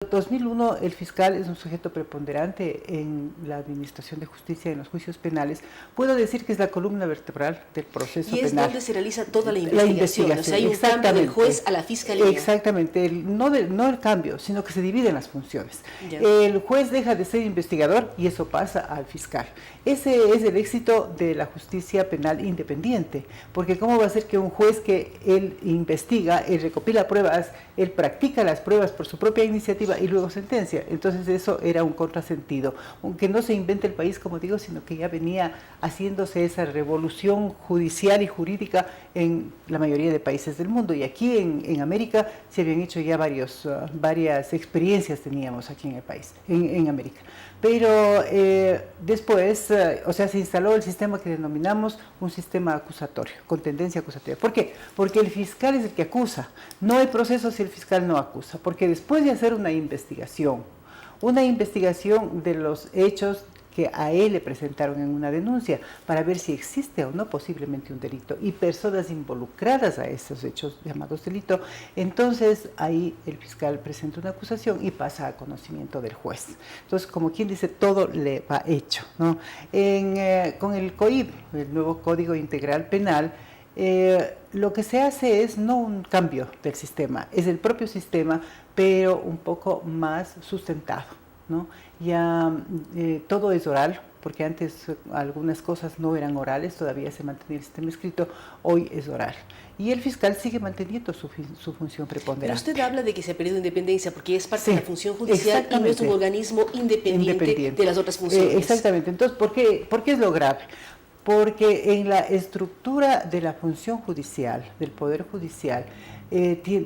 2001 el fiscal es un sujeto preponderante en la administración de justicia, en los juicios penales. Puedo decir que es la columna vertebral del proceso penal. Y es donde se realiza toda la investigación. O sea, hay un cambio del juez a la fiscalía. Exactamente, no el cambio, sino que se dividen las funciones. Ya. El juez deja de ser investigador y eso pasa al fiscal. Ese es el éxito de la justicia penal independiente, porque ¿cómo va a ser que un juez que él investiga, él recopila pruebas, él practica las pruebas por su propia iniciativa y luego sentencia? Entonces eso era un contrasentido, aunque no se invente el país, como digo, sino que ya venía haciéndose esa revolución judicial y jurídica en la mayoría de países del mundo, y aquí en América se habían hecho ya varias experiencias teníamos aquí en el país, en América. Pero después, o sea, se instaló el sistema que denominamos un sistema acusatorio, con tendencia acusatoria. ¿Por qué? Porque el fiscal es el que acusa. No hay proceso si el fiscal no acusa, porque después de hacer una investigación de los hechos que a él le presentaron en una denuncia, para ver si existe o no posiblemente un delito y personas involucradas a esos hechos llamados delito, entonces ahí el fiscal presenta una acusación y pasa a conocimiento del juez. Entonces, como quien dice, todo le va hecho, ¿no? Con el COIP, el nuevo Código Integral Penal, lo que se hace es no un cambio del sistema, es el propio sistema, pero un poco más sustentado, ¿no? Ya todo es oral, porque antes algunas cosas no eran orales, todavía se mantenía el sistema escrito, hoy es oral. Y el fiscal sigue manteniendo su función preponderante. Pero usted habla de que se ha perdido independencia porque es parte de la función judicial y no es un organismo independiente de las otras funciones. Exactamente. Entonces, ¿por qué es lo grave? Porque en la estructura de la función judicial, del Poder Judicial,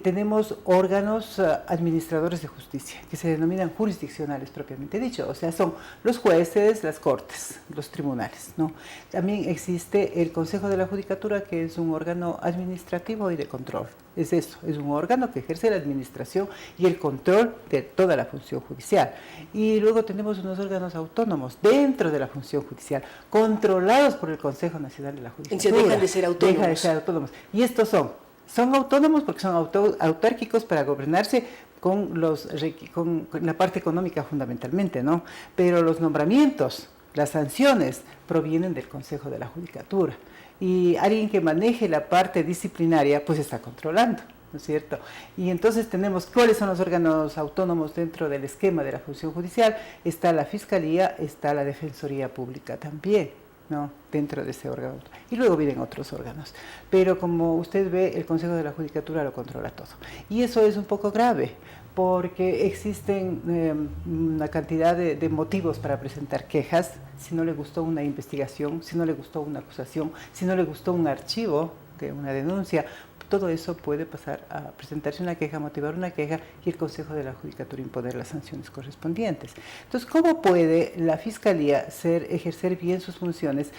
tenemos órganos administradores de justicia, que se denominan jurisdiccionales propiamente dicho, o sea, son los jueces, las cortes, los tribunales, ¿no? También existe el Consejo de la Judicatura, que es un órgano administrativo y de control. Es eso, es un órgano que ejerce la administración y el control de toda la función judicial. Y luego tenemos unos órganos autónomos dentro de la función judicial, controlados por el Consejo Nacional de la Judicatura. Entonces dejan de ser autónomos. Dejan de ser autónomos. Y estos son autónomos porque son autárquicos para gobernarse con la parte económica fundamentalmente, ¿no? Pero los nombramientos, las sanciones provienen del Consejo de la Judicatura. Y alguien que maneje la parte disciplinaria, pues está controlando, ¿no es cierto? Y entonces tenemos, ¿cuáles son los órganos autónomos dentro del esquema de la función judicial? Está la Fiscalía, está la Defensoría Pública también, ¿no? Dentro de ese órgano. Y luego vienen otros órganos. Pero como usted ve, el Consejo de la Judicatura lo controla todo. Y eso es un poco grave, porque existen una cantidad de motivos para presentar quejas, si no le gustó una investigación, si no le gustó una acusación, si no le gustó un archivo, una denuncia, todo eso puede pasar a presentarse una queja, motivar una queja y el Consejo de la Judicatura imponer las sanciones correspondientes. Entonces, ¿cómo puede la Fiscalía ejercer bien sus funciones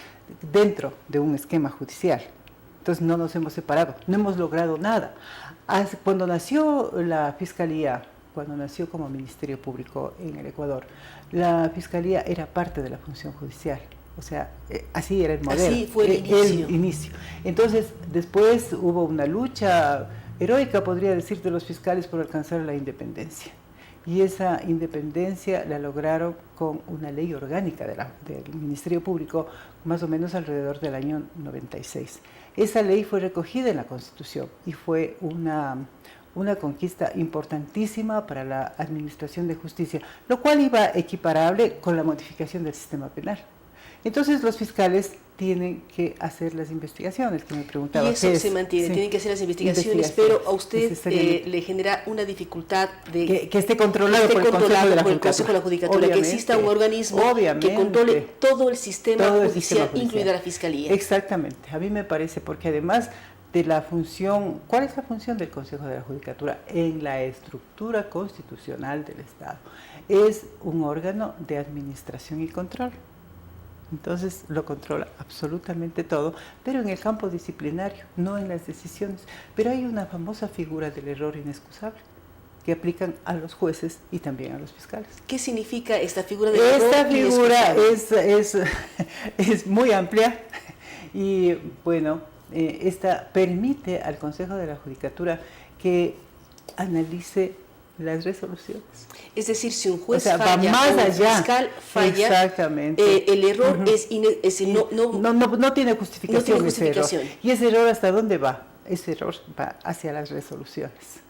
dentro de un esquema judicial? Entonces no nos hemos separado, no hemos logrado nada. Cuando nació la Fiscalía, cuando nació como Ministerio Público en el Ecuador, la Fiscalía era parte de la función judicial. O sea, así era el modelo. Así fue el inicio. Entonces, después hubo una lucha heroica, podría decir, de los fiscales por alcanzar la independencia. Y esa independencia la lograron con una ley orgánica del Ministerio Público, más o menos alrededor del año 96. Esa ley fue recogida en la Constitución y fue una conquista importantísima para la administración de justicia, lo cual iba equiparable con la modificación del sistema penal. Entonces los fiscales tienen que hacer las investigaciones, que me preguntaba. Y eso se mantiene, tienen que hacer las investigaciones, pero a usted le genera una dificultad de que esté controlado por el Consejo de la Judicatura, que exista un organismo que controle todo el sistema judicial, incluida la Fiscalía. Exactamente, a mí me parece, porque además de la función, ¿cuál es la función del Consejo de la Judicatura? En la estructura constitucional del Estado, es un órgano de administración y control. Entonces lo controla absolutamente todo, pero en el campo disciplinario, no en las decisiones. Pero hay una famosa figura del error inexcusable que aplican a los jueces y también a los fiscales. ¿Qué significa esta figura del error inexcusable? Esta figura es muy amplia y bueno, esta permite al Consejo de la Judicatura que analice las resoluciones. Es decir, si un juez va falla más o un allá. fiscal falla, Exactamente. El error no tiene justificación, justificación. Ese error. ¿Y ese error hasta dónde va? Ese error va hacia las resoluciones.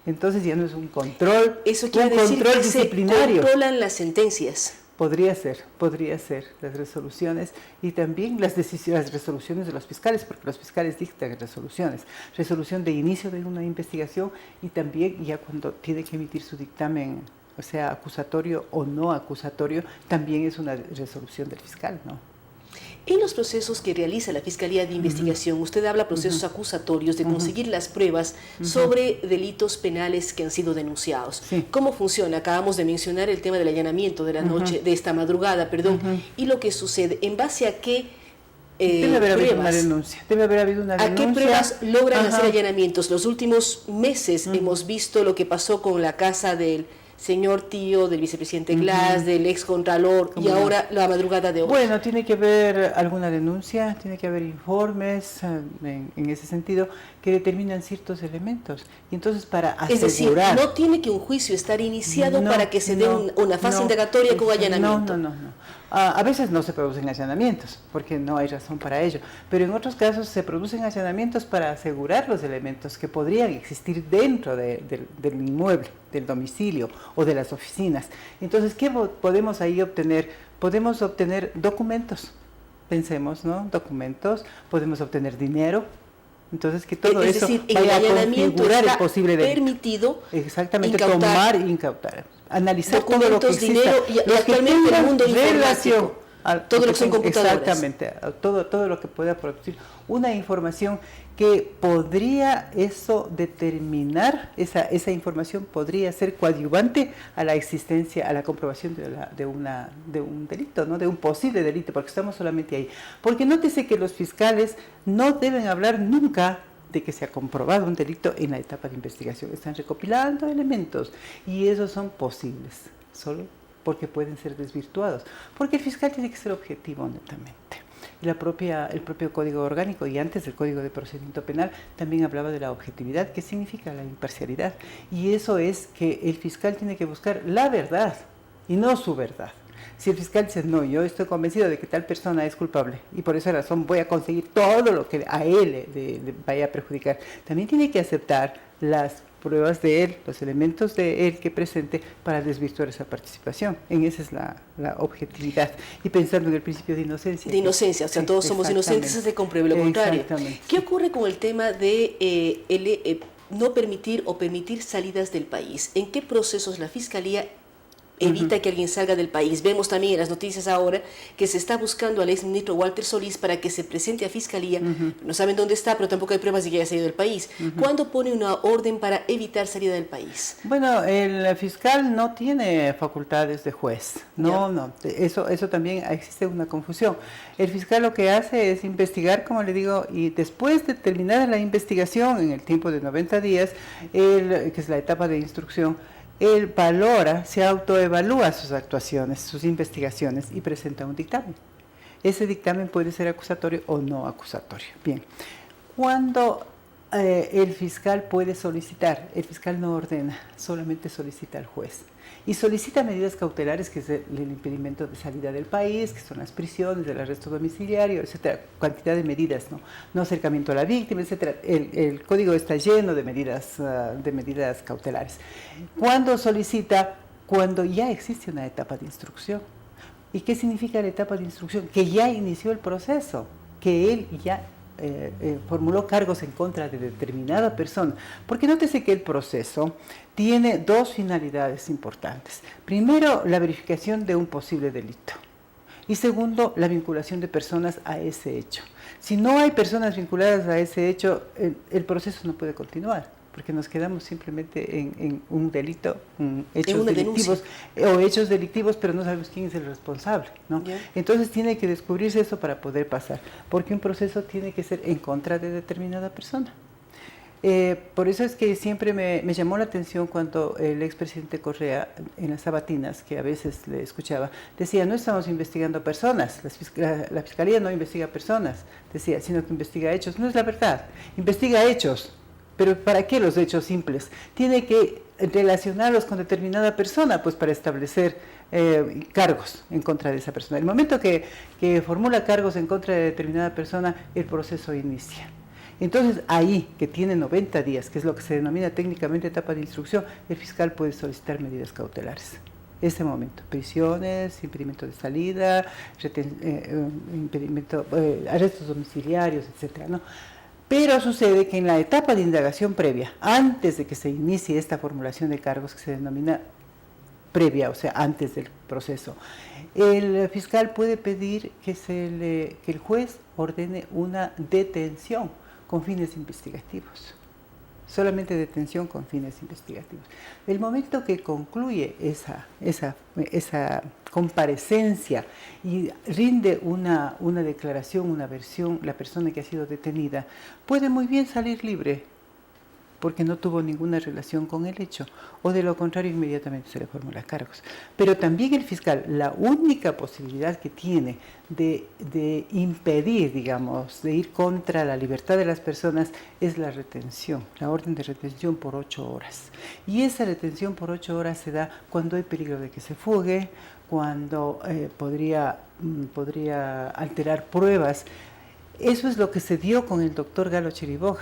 Entonces ya no es un control, eso quiere decir que disciplinario. Se controlan las sentencias. Podría ser las resoluciones y también las resoluciones de los fiscales, porque los fiscales dictan resoluciones. Resolución de inicio de una investigación y también ya cuando tiene que emitir su dictamen, o sea, acusatorio o no acusatorio, también es una resolución del fiscal, ¿no? En los procesos que realiza la Fiscalía de Investigación, usted habla de procesos acusatorios, de conseguir las pruebas sobre delitos penales que han sido denunciados. Sí. ¿Cómo funciona? Acabamos de mencionar el tema del allanamiento de la noche, de esta madrugada, y lo que sucede, ¿en base a qué Debe haber habido una denuncia. ¿A qué pruebas logran hacer allanamientos? Los últimos meses hemos visto lo que pasó con la casa del señor tío del vicepresidente Glass, del ex contralor, y ahora la madrugada de hoy. Bueno, tiene que haber alguna denuncia, tiene que haber informes en ese sentido que determinan ciertos elementos. Y entonces para asegurar... Es decir, no tiene que un juicio estar iniciado para que se dé una fase indagatoria con allanamiento. No. A veces no se producen allanamientos, porque no hay razón para ello, pero en otros casos se producen allanamientos para asegurar los elementos que podrían existir dentro del inmueble, del domicilio o de las oficinas. Entonces, ¿qué podemos ahí obtener? Podemos obtener documentos, pensemos, ¿no? Documentos, podemos obtener dinero. Entonces, que todo eso vaya a configurar el posible delito. Permitido exactamente tomar e incautar, analizar todo lo que exista, dinero y actualmente el mundo informático, todo lo que son computadoras. Exactamente, todo lo que pueda producir una información que podría eso determinar, esa información podría ser coadyuvante a la existencia, a la comprobación de un delito, ¿no? De un posible delito, porque estamos solamente ahí. Porque nótese que los fiscales no deben hablar nunca de que se ha comprobado un delito en la etapa de investigación. Están recopilando elementos y esos son posibles, solo porque pueden ser desvirtuados. Porque el fiscal tiene que ser objetivo netamente. El propio Código Orgánico y antes el Código de Procedimiento Penal también hablaba de la objetividad, que significa la imparcialidad. Y eso es que el fiscal tiene que buscar la verdad y no su verdad. Si el fiscal dice, no, yo estoy convencido de que tal persona es culpable y por esa razón voy a conseguir todo lo que a él le vaya a perjudicar, también tiene que aceptar las pruebas de él, los elementos de él que presente para desvirtuar esa participación. Esa es la objetividad. Y pensando en el principio de inocencia. De inocencia, o sea, todos somos inocentes hasta que se compruebe lo contrario. ¿Qué ocurre con el tema de no permitir o permitir salidas del país? ¿En qué procesos la Fiscalía evita que alguien salga del país? Vemos también en las noticias ahora que se está buscando al exministro Walter Solís para que se presente a Fiscalía. No saben dónde está, pero tampoco hay pruebas de que haya salido del país. ¿Cuándo pone una orden para evitar salida del país? Bueno, el fiscal no tiene facultades de juez. No. Eso también existe una confusión. El fiscal lo que hace es investigar, como le digo, y después de terminar la investigación en el tiempo de 90 días, que es la etapa de instrucción, él valora, se autoevalúa sus actuaciones, sus investigaciones y presenta un dictamen. Ese dictamen puede ser acusatorio o no acusatorio. Bien, cuando el fiscal puede solicitar, el fiscal no ordena, solamente solicita al juez. Y solicita medidas cautelares, que es el impedimento de salida del país, que son las prisiones, el arresto domiciliario, etcétera, cantidad de medidas, no acercamiento a la víctima, etcétera. El código está lleno de medidas cautelares. ¿Cuándo solicita? Cuando ya existe una etapa de instrucción. ¿Y qué significa la etapa de instrucción? Que ya inició el proceso, que él ya formuló cargos en contra de determinada persona. Porque nótese que el proceso tiene dos finalidades importantes. Primero, la verificación de un posible delito. Y segundo, la vinculación de personas a ese hecho. Si no hay personas vinculadas a ese hecho, el proceso no puede continuar, porque nos quedamos simplemente en un delito, hechos delictivos, pero no sabemos quién es el responsable, ¿no? Entonces tiene que descubrirse eso para poder pasar, porque un proceso tiene que ser en contra de determinada persona. Por eso es que siempre me llamó la atención cuando el expresidente Correa, en las sabatinas, que a veces le escuchaba, decía, no estamos investigando personas, la Fiscalía no investiga personas, decía, sino que investiga hechos. No es la verdad, investiga hechos. Pero ¿para qué los hechos simples? Tiene que relacionarlos con determinada persona, pues para establecer cargos en contra de esa persona. El momento que formula cargos en contra de determinada persona, el proceso inicia. Entonces, ahí, que tiene 90 días, que es lo que se denomina técnicamente etapa de instrucción, el fiscal puede solicitar medidas cautelares. Ese momento, prisiones, impedimento de salida, arrestos domiciliarios, etcétera, ¿no? Pero sucede que en la etapa de indagación previa, antes de que se inicie esta formulación de cargos que se denomina previa, o sea, antes del proceso, el fiscal puede pedir que el juez ordene una detención con fines investigativos. Solamente detención con fines investigativos. El momento que concluye esa comparecencia y rinde una declaración, una versión, la persona que ha sido detenida, puede muy bien salir libre, porque no tuvo ninguna relación con el hecho, o de lo contrario inmediatamente se le formula cargos. Pero también el fiscal, la única posibilidad que tiene de impedir, digamos, de ir contra la libertad de las personas es la retención, la orden de retención por 8 horas. Y esa retención por 8 horas se da cuando hay peligro de que se fugue, cuando podría alterar pruebas. Eso es lo que se dio con el doctor Galo Chiriboga.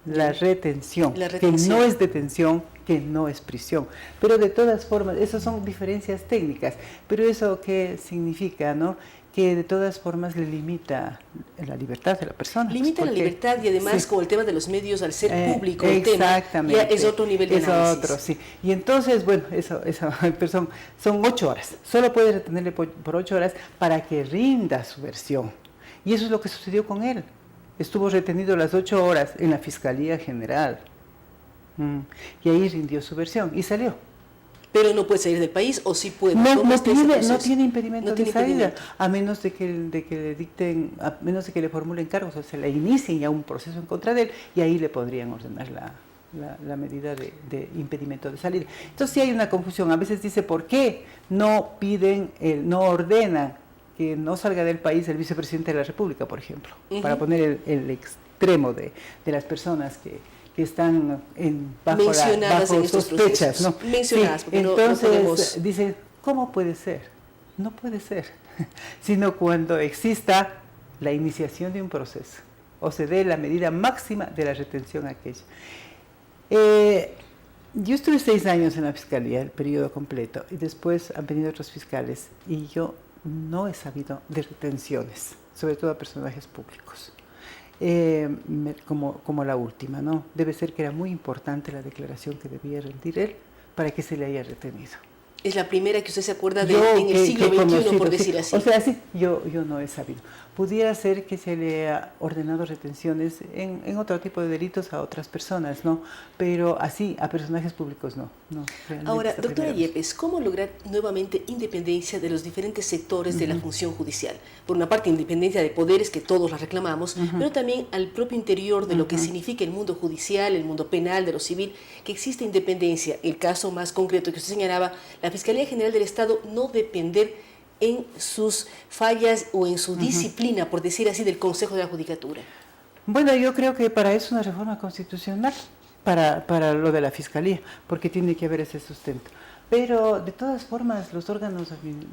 La retención, que no es detención, que no es prisión. Pero de todas formas, esas son diferencias técnicas, pero eso ¿qué significa, no? Que de todas formas le limita la libertad de la persona. Limita la libertad y además sí, con el tema de los medios, al ser público el exactamente, tema, ya es otro nivel de análisis. Es otro, sí. Y entonces, bueno, son 8 horas. Solo puede retenerle por 8 horas para que rinda su versión. Y eso es lo que sucedió con él. Estuvo retenido las 8 horas en la Fiscalía General. Y ahí rindió su versión y salió. Pero no puede salir del país, o sí puede. No tiene impedimento de salida, a menos de que le dicten, a menos de que le formulen cargos, o sea, le inicien ya un proceso en contra de él, y ahí le podrían ordenar la medida de impedimento de salida. Entonces sí hay una confusión. A veces dice, ¿por qué no ordenan que no salga del país el vicepresidente de la República, por ejemplo, para poner el extremo de las personas que están bajo sospechas, ¿no? Mencionadas, sí, entonces dice, ¿cómo puede ser? No puede ser, sino cuando exista la iniciación de un proceso o se dé la medida máxima de la retención aquella. Yo estuve 6 años en la Fiscalía, el periodo completo, y después han venido otros fiscales, y yo no he sabido de retenciones, sobre todo a personajes públicos, como la última, ¿no? Debe ser que era muy importante la declaración que debía rendir él para que se le haya retenido. Es la primera que usted se acuerda en el siglo XXI, por decir así. O sea, sí, yo no he sabido. Pudiera ser que se le haya ordenado retenciones en otro tipo de delitos a otras personas, ¿no? Pero así, a personajes públicos no. Ahora, doctora Yepes, ¿cómo lograr nuevamente independencia de los diferentes sectores de la función judicial? Por una parte, independencia de poderes, que todos la reclamamos, pero también al propio interior de lo que significa el mundo judicial, el mundo penal, de lo civil, que existe independencia. El caso más concreto que usted señalaba, la Fiscalía General del Estado no depender en sus fallas o en su disciplina, por decir así, del Consejo de la Judicatura. Bueno, yo creo que para eso una reforma constitucional, para lo de la Fiscalía, porque tiene que haber ese sustento. Pero de todas formas los órganos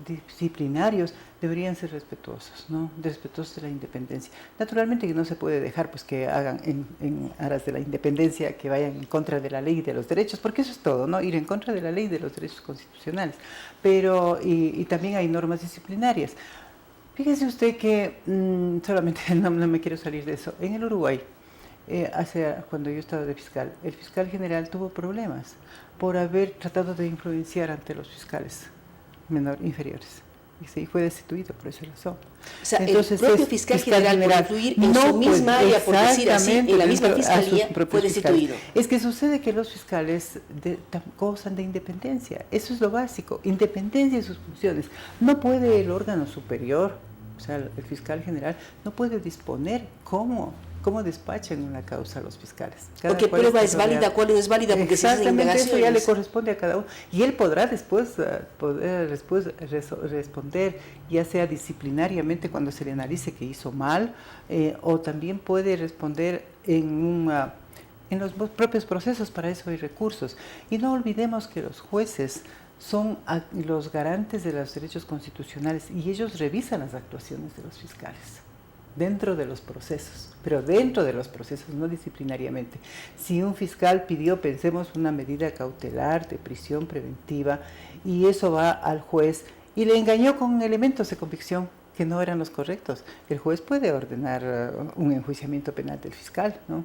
disciplinarios deberían ser respetuosos, ¿no? Respetuosos de la independencia. Naturalmente que no se puede dejar pues que hagan en aras de la independencia, que vayan en contra de la ley y de los derechos, porque eso es todo, ¿no? Ir en contra de la ley y de los derechos constitucionales. Pero, y también hay normas disciplinarias. Fíjese usted que, solamente no me quiero salir de eso, en el Uruguay, cuando yo estaba de fiscal, el fiscal general tuvo problemas por haber tratado de influenciar ante los fiscales inferiores. Y fue destituido por esa razón. O sea, entonces, el propio fiscal general por influir en su misma área, por decir así, en la misma fiscalía, fue destituido. Es que sucede que los fiscales gozan de independencia. Eso es lo básico, independencia de sus funciones. No puede el órgano superior, o sea, el fiscal general, no puede disponer cómo despachan una causa a los fiscales. Porque prueba es válida, cuál no es válida, porque se hacen indagaciones. Eso ya le corresponde a cada uno. Y él podrá después responder, ya sea disciplinariamente cuando se le analice que hizo mal, o también puede responder en en los propios procesos, para eso hay recursos. Y no olvidemos que los jueces son los garantes de los derechos constitucionales y ellos revisan las actuaciones de los fiscales dentro de los procesos, pero dentro de los procesos, no disciplinariamente. Si un fiscal pidió, pensemos, una medida cautelar de prisión preventiva y eso va al juez y le engañó con elementos de convicción que no eran los correctos, el juez puede ordenar un enjuiciamiento penal del fiscal, ¿no?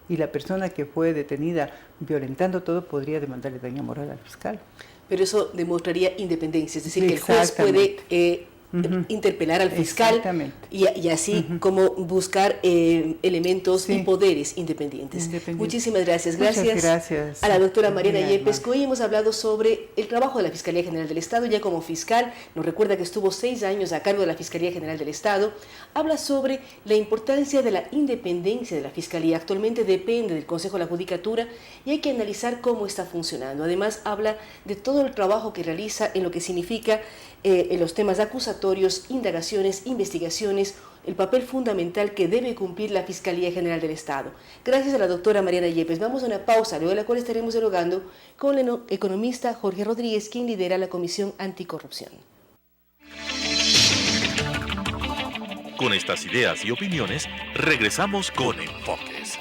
Y la persona que fue detenida violentando todo podría demandarle daño moral al fiscal. Pero eso demostraría independencia, es decir, que el juez puede interpelar al fiscal y así como buscar elementos y poderes independientes. Muchísimas gracias. Gracias a la doctora Mariana Yepes. Hoy hemos hablado sobre el trabajo de la Fiscalía General del Estado, ya como fiscal. Nos recuerda que estuvo 6 años a cargo de la Fiscalía General del Estado. Habla sobre la importancia de la independencia de la Fiscalía. Actualmente depende del Consejo de la Judicatura y hay que analizar cómo está funcionando. Además, habla de todo el trabajo que realiza en lo que significa en los temas acusatorios, indagaciones, investigaciones, el papel fundamental que debe cumplir la Fiscalía General del Estado. Gracias a la doctora Mariana Yepes. Vamos a una pausa, luego de la cual estaremos dialogando con el economista Jorge Rodríguez, quien lidera la Comisión Anticorrupción. Con estas ideas y opiniones, regresamos con Enfoques.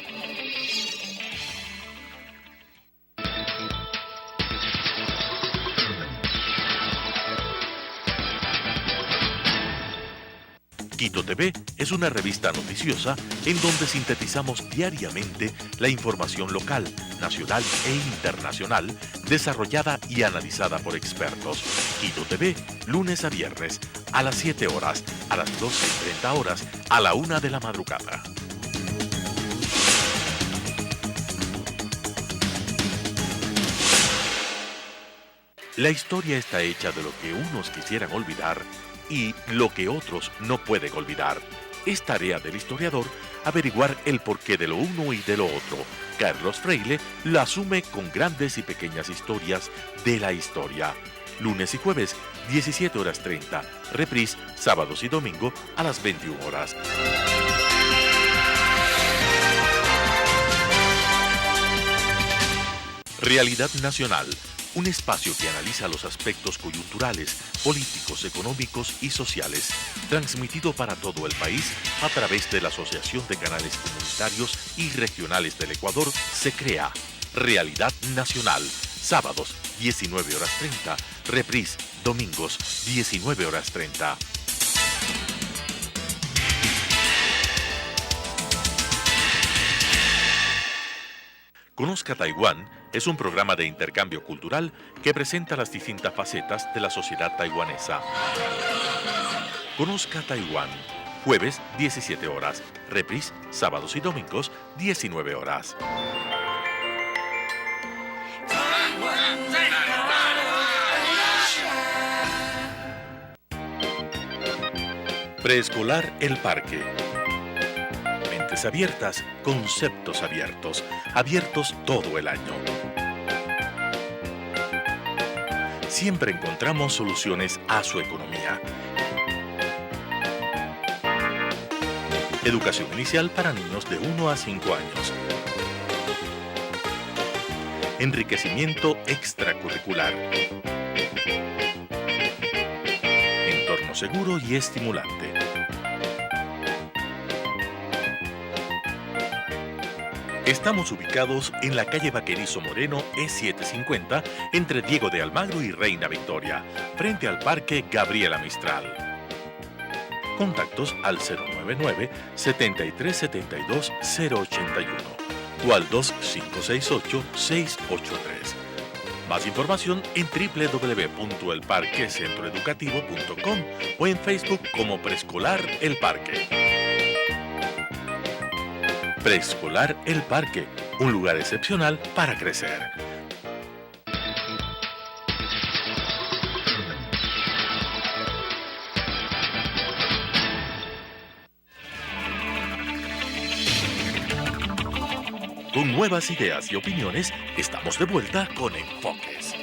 Quito TV es una revista noticiosa en donde sintetizamos diariamente la información local, nacional e internacional, desarrollada y analizada por expertos. Quito TV, lunes a viernes, a las 7 horas, a las 12:30 horas, a la 1 de la madrugada. La historia está hecha de lo que unos quisieran olvidar y lo que otros no pueden olvidar. Es tarea del historiador averiguar el porqué de lo uno y de lo otro. Carlos Freile la asume con grandes y pequeñas historias de la historia. Lunes y jueves, 17:30. Reprise, sábados y domingo a las 21 horas. Realidad Nacional. Un espacio que analiza los aspectos coyunturales, políticos, económicos y sociales, transmitido para todo el país a través de la Asociación de Canales Comunitarios y Regionales del Ecuador, se crea Realidad Nacional, sábados 19:30, reprise, domingos 19:30. Conozca Taiwán es un programa de intercambio cultural que presenta las distintas facetas de la sociedad taiwanesa. Conozca Taiwán, jueves 17 horas, reprise, sábados y domingos 19 horas. Preescolar El Parque. Mentes abiertas, conceptos abiertos, abiertos todo el año. Siempre encontramos soluciones a su economía. Educación inicial para niños de 1 a 5 años. Enriquecimiento extracurricular. Entorno seguro y estimulante. Estamos ubicados en la calle Vaquerizo Moreno, E750, entre Diego de Almagro y Reina Victoria, frente al Parque Gabriela Mistral. Contactos al 099-7372-081 o al 2568-683. Más información en www.elparquecentroeducativo.com o en Facebook como Preescolar El Parque. Preescolar El Parque, un lugar excepcional para crecer. Con nuevas ideas y opiniones, estamos de vuelta con Enfoques.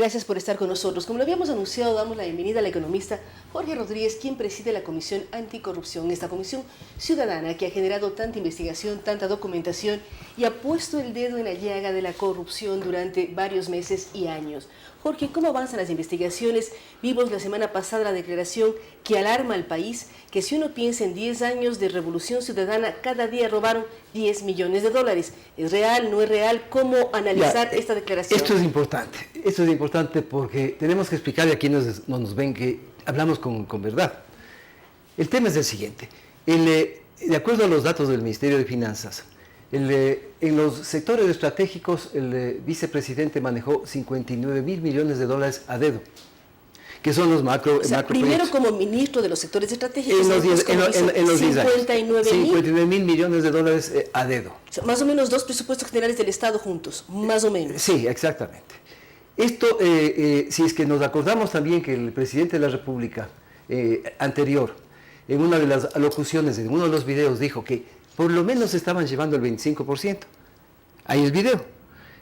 Gracias por estar con nosotros. Como lo habíamos anunciado, damos la bienvenida al economista Jorge Rodríguez, quien preside la Comisión Anticorrupción, esta comisión ciudadana que ha generado tanta investigación, tanta documentación y ha puesto el dedo en la llaga de la corrupción durante varios meses y años. Jorge, ¿cómo avanzan las investigaciones? Vimos la semana pasada la declaración que alarma al país, que si uno piensa en 10 años de revolución ciudadana, cada día robaron 10 millones de dólares. ¿Es real, no es real? ¿Cómo analizar esta declaración? Esto es importante porque tenemos que explicarle a quienes no nos ven que hablamos con verdad. El tema es el siguiente. De acuerdo a los datos del Ministerio de Finanzas, en los sectores estratégicos el vicepresidente manejó 59 mil millones de dólares a dedo, que son los macro primero como ministro de los sectores estratégicos, en los 10 años, 59 mil millones de dólares a dedo. O sea, más o menos 2 presupuestos generales del Estado juntos, más o menos. Sí, exactamente. Esto, si es que nos acordamos también que el presidente de la República anterior, en una de las alocuciones, en uno de los videos, dijo que por lo menos estaban llevando el 25%. Ahí el video.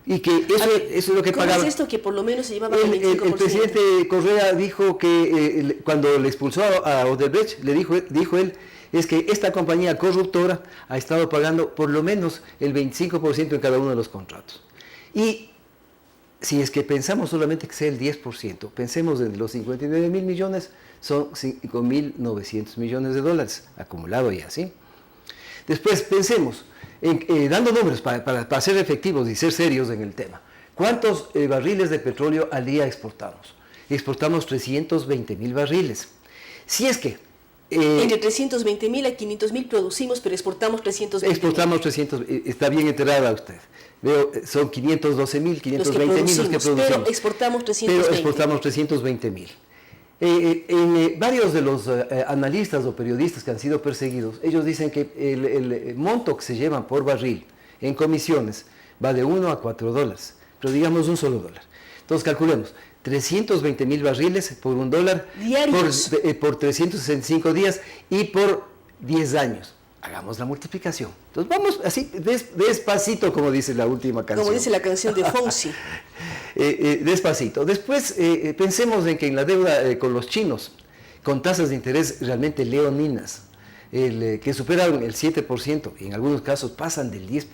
Y que eso es lo que pagaba. ¿Cómo es esto que por lo menos se llevaba el 25%? El presidente Correa dijo que cuando le expulsó a Odebrecht, le dijo él, es que esta compañía corruptora ha estado pagando por lo menos el 25% en cada uno de los contratos. Y si es que pensamos solamente que sea el 10%, pensemos en los 59 mil millones, son 5.900 millones de dólares acumulado ya, ¿sí? Después pensemos, dando números para ser efectivos y ser serios en el tema. ¿Cuántos barriles de petróleo al día exportamos? Exportamos 320 mil barriles. Si es que... entre 320 mil a 500 mil producimos, pero exportamos 320 mil. Exportamos 300, está bien enterada usted. Veo, son 512 mil, 520 mil los que producimos. Pero exportamos 320 mil. En varios de los analistas o periodistas que han sido perseguidos, ellos dicen que el monto que se llevan por barril en comisiones va de 1 a 4 dólares, pero digamos un solo dólar. Entonces calculemos, 320 mil barriles por $1 diarios por 365 días y por 10 años. Hagamos la multiplicación. Entonces vamos así despacito, como dice la última canción. Como dice la canción de Fonsi. Despacito. Después pensemos en que en la deuda con los chinos, con tasas de interés realmente leoninas, que superan el 7% y en algunos casos pasan del 10%.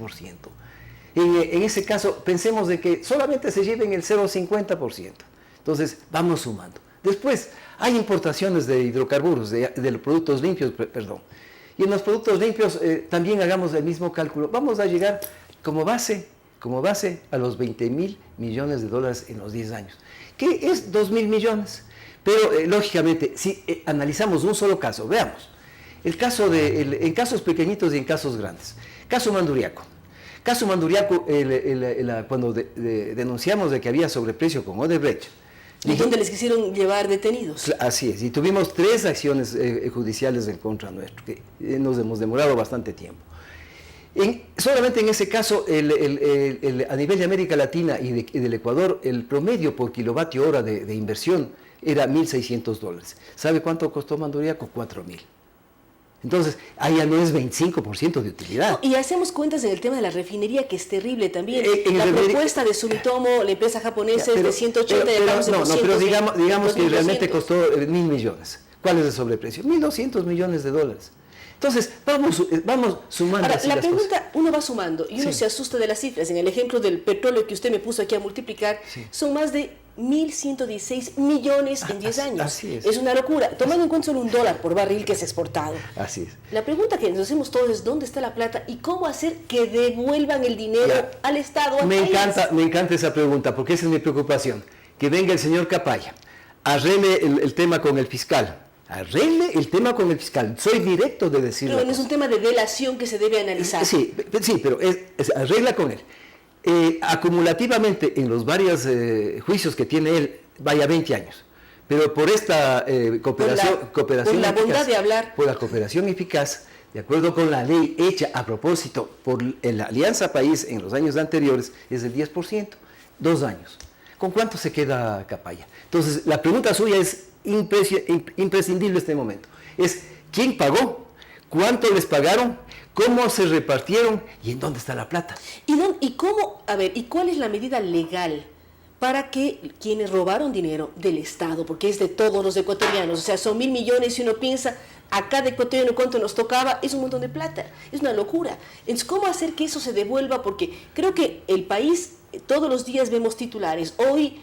En ese caso pensemos de que solamente se lleven el 0,50%. Entonces vamos sumando. Después hay importaciones de hidrocarburos, de los productos limpios, perdón. Y en los productos limpios también hagamos el mismo cálculo. Vamos a llegar como base a los 20 mil millones de dólares en los 10 años, que es 2 mil millones. Pero lógicamente, si analizamos un solo caso, veamos, el caso en casos pequeñitos y en casos grandes. Caso Manduriaco. Caso Manduriaco, cuando denunciamos de que había sobreprecio con Odebrecht, ¿Y dónde les quisieron llevar detenidos? Así es, y tuvimos 3 acciones judiciales en contra nuestro, que nos hemos demorado bastante tiempo. Solamente en ese caso, a nivel de América Latina y del Ecuador, el promedio por kilovatio hora de inversión era $1.600. ¿Sabe cuánto costó Manduriaco? 4.000. Entonces, ahí ya no es 25% de utilidad. No, y hacemos cuentas en el tema de la refinería, que es terrible también. La propuesta de Sumitomo, la empresa japonesa, es de 180 y hablamos de 200. Pero digamos que realmente costó 1.000 millones. ¿Cuál es el sobreprecio? 1.200 millones de dólares. Entonces, vamos sumando. Ahora, la pregunta, uno va sumando y uno se asusta de las cifras. En el ejemplo del petróleo que usted me puso aquí a multiplicar, son más de 1.116 millones en 10 años. Así es. Es una locura, tomando en cuenta solo $1 por barril que es exportado. Así es. La pregunta que nos hacemos todos es ¿dónde está la plata y cómo hacer que devuelvan el dinero al Estado? Me encanta esa pregunta, porque esa es mi preocupación. Que venga el señor Capaya, arregle el tema con el fiscal. Arregle el tema con el fiscal. Soy directo de decirlo. Pero no es un tema de delación que se debe analizar. Sí, pero arregla con él. Acumulativamente en los varios juicios que tiene él, vaya 20 años. Pero por esta cooperación por la bondad eficaz, de hablar. por la cooperación eficaz, de acuerdo con la ley hecha a propósito por la Alianza País en los años anteriores, es del 10%, 2 años. ¿Con cuánto se queda Capaya? Entonces, la pregunta suya es imprescindible en este momento. Es, ¿quién pagó? ¿Cuánto les pagaron? ¿Cómo se repartieron? ¿Y en dónde está la plata? ¿Y cómo, a ver, y cuál es la medida legal para que quienes robaron dinero del Estado, porque es de todos los ecuatorianos, o sea, son 1.000 millones y uno piensa a cada ecuatoriano cuánto nos tocaba, es un montón de plata, es una locura. Entonces, ¿cómo hacer que eso se devuelva? Porque creo que el país, todos los días vemos titulares. Hoy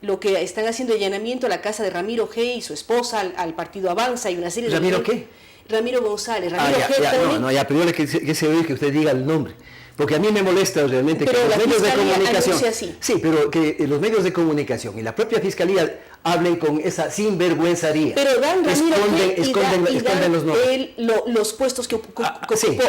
lo que están haciendo allanamiento a la casa de Ramiro G. y su esposa, al partido Avanza y una serie de... ¿Ramiro qué? Ramiro González. Ramiro G. Ya, primero que se oye que usted diga el nombre. Porque a mí me molesta realmente que los medios de comunicación, sí, pero que los medios de comunicación y la propia fiscalía hablen con esa sinvergüenzaría. Pero dan Ramiro esconden los nombres. Los puestos que ocupó